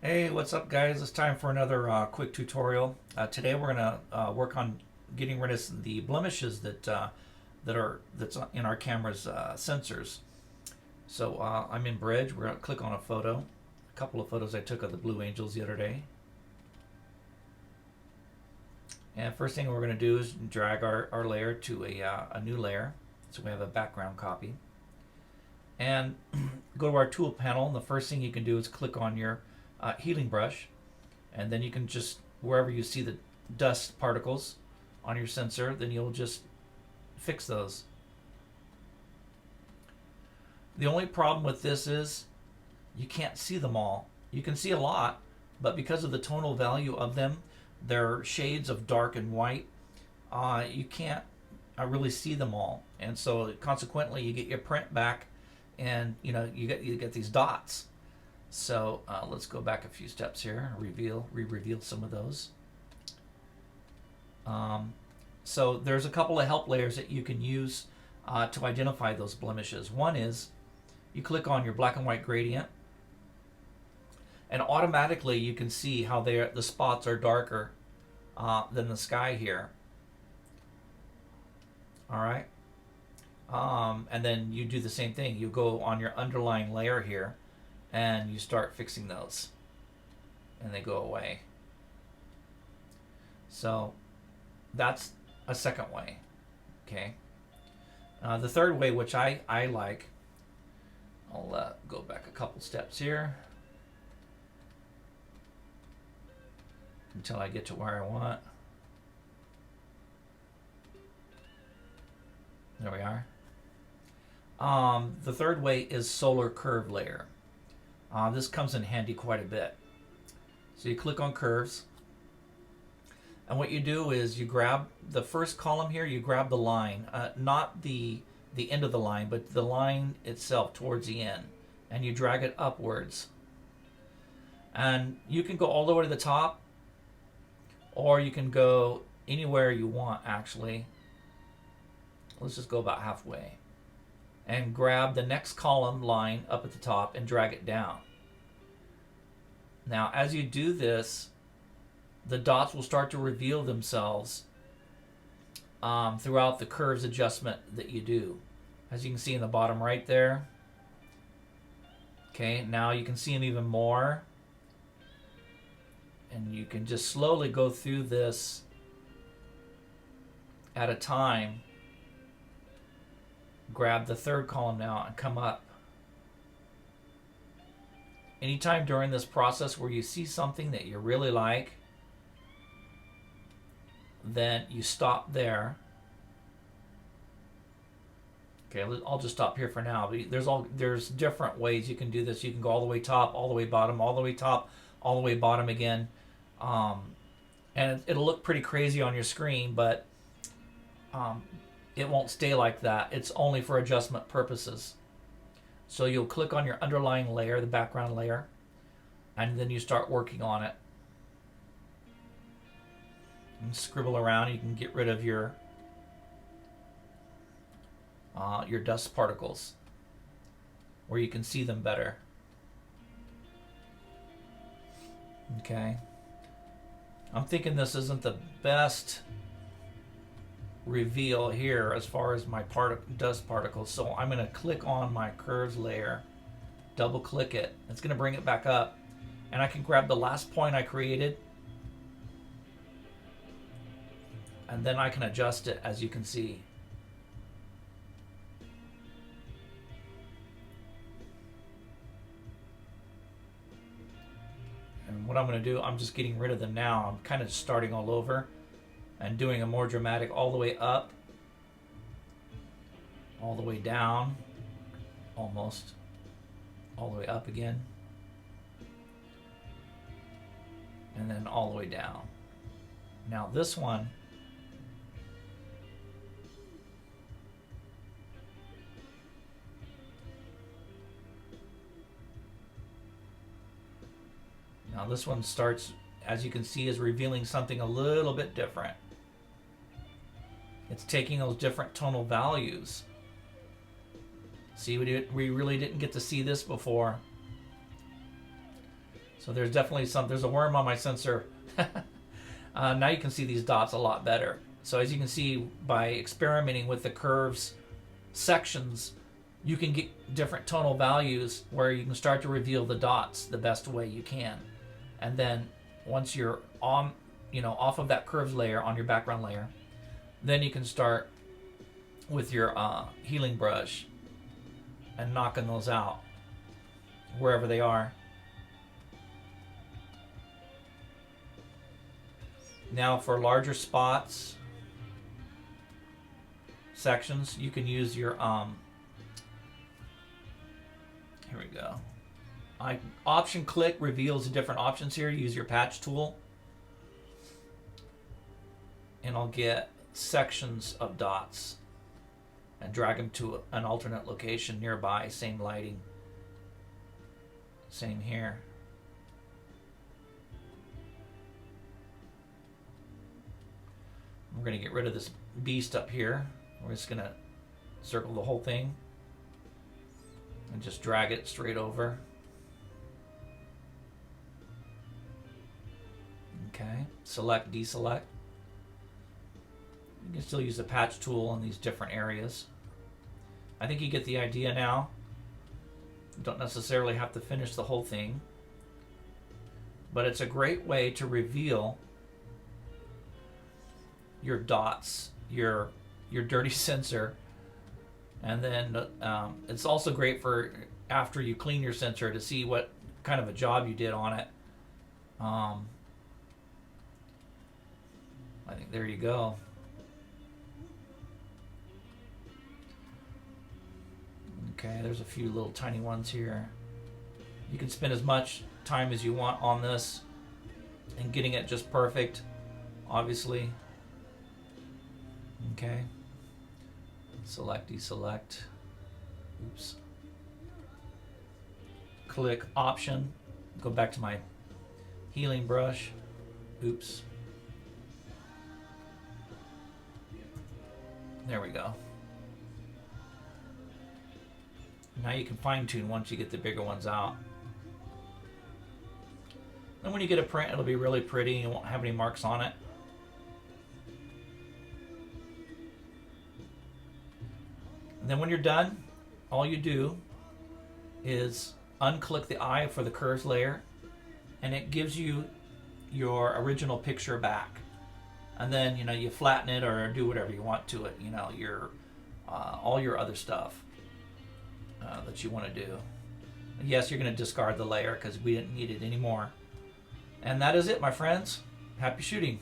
Hey, what's up, guys? It's time for another quick tutorial. Today we're gonna work on getting rid of the blemishes that's in our camera's sensors. So I'm in Bridge. We're gonna click on a photo, a couple of photos I took of the Blue Angels the other day. And first thing we're gonna do is drag our layer to a new layer, so we have a background copy. And go to our tool panel, and the first thing you can do is click on your healing brush, and then you can just, wherever you see the dust particles on your sensor, then you'll just fix those. The only problem with this is you can't see them all. You can see a lot, but because of the tonal value of them, they're shades of dark and white, you can't really see them all, and so consequently you get your print back, and you get these dots. So let's go back a few steps here. Reveal some of those. So there's a couple of help layers that you can use to identify those blemishes. One is you click on your black and white gradient, and automatically you can see how the spots are darker than the sky here. All right. And then you do the same thing. You go on your underlying layer here, and you start fixing those, and they go away. So that's a second way. Okay. The third way, which I like, I'll go back a couple steps here until I get to where I want. There we are. The third way is solar curve layer. This comes in handy quite a bit. So you click on curves, and what you do is you grab the first column here, you grab the line, not the end of the line, but the line itself towards the end, and you drag it upwards. And you can go all the way to the top, or you can go anywhere you want, actually. Let's just go about halfway. And grab the next column line up at the top and drag it down. Now, as you do this, the dots will start to reveal themselves throughout the curves adjustment that you do. As you can see in the bottom right there. Okay, now you can see them even more. And you can just slowly go through this at a time. Grab the third column now and come up. Anytime during this process where you see something that you really like, then you stop there. Okay, I'll just stop here for now. There's different ways you can do this. You can go all the way top, all the way bottom, all the way top, all the way bottom again, and it'll look pretty crazy on your screen, but it won't stay like that. It's only for adjustment purposes. So you'll click on your underlying layer, the background layer, and then you start working on it. And scribble around. You can get rid of your dust particles where you can see them better. Okay. I'm thinking this isn't the best reveal here as far as my dust particles, so I'm going to click on my curves layer, double click it. It's going to bring it back up, and I can grab the last point I created, and then I can adjust it, as you can see. And what I'm going to do, I'm just getting rid of them now. I'm kind of starting all over and doing a more dramatic all the way up, all the way down, almost, all the way up again, and then all the way down. Now this one, starts, as you can see, is revealing something a little bit different. It's taking those different tonal values. See, we really didn't get to see this before. So there's definitely there's a worm on my sensor. Now you can see these dots a lot better. So as you can see, by experimenting with the curves sections, you can get different tonal values where you can start to reveal the dots the best way you can. And then once you're on, off of that curves layer on your background layer, then you can start with your healing brush and knocking those out wherever they are. Now for larger spots, sections, you can use your here we go. Option click reveals the different options here. Use your patch tool and I'll get sections of dots and drag them to an alternate location nearby. Same lighting, same here. We're going to get rid of this beast up here. We're just going to circle the whole thing and just drag it straight over. Okay, select, deselect. You can still use the patch tool on these different areas. I think you get the idea now. You don't necessarily have to finish the whole thing, but it's a great way to reveal your dots, your dirty sensor. And then it's also great for after you clean your sensor to see what kind of a job you did on it. I think there you go. Okay, there's a few little tiny ones here. You can spend as much time as you want on this and getting it just perfect, obviously. Okay. Select, deselect. Oops. Click option. Go back to my healing brush. Oops. There we go. Now you can fine tune once you get the bigger ones out. And when you get a print, it'll be really pretty. You won't have any marks on it. And then when you're done, all you do is unclick the eye for the curves layer, and it gives you your original picture back. And then you flatten it or do whatever you want to it. Your all your other stuff that you want to do. And yes, you're going to discard the layer because we didn't need it anymore. And that is it, my friends. Happy shooting.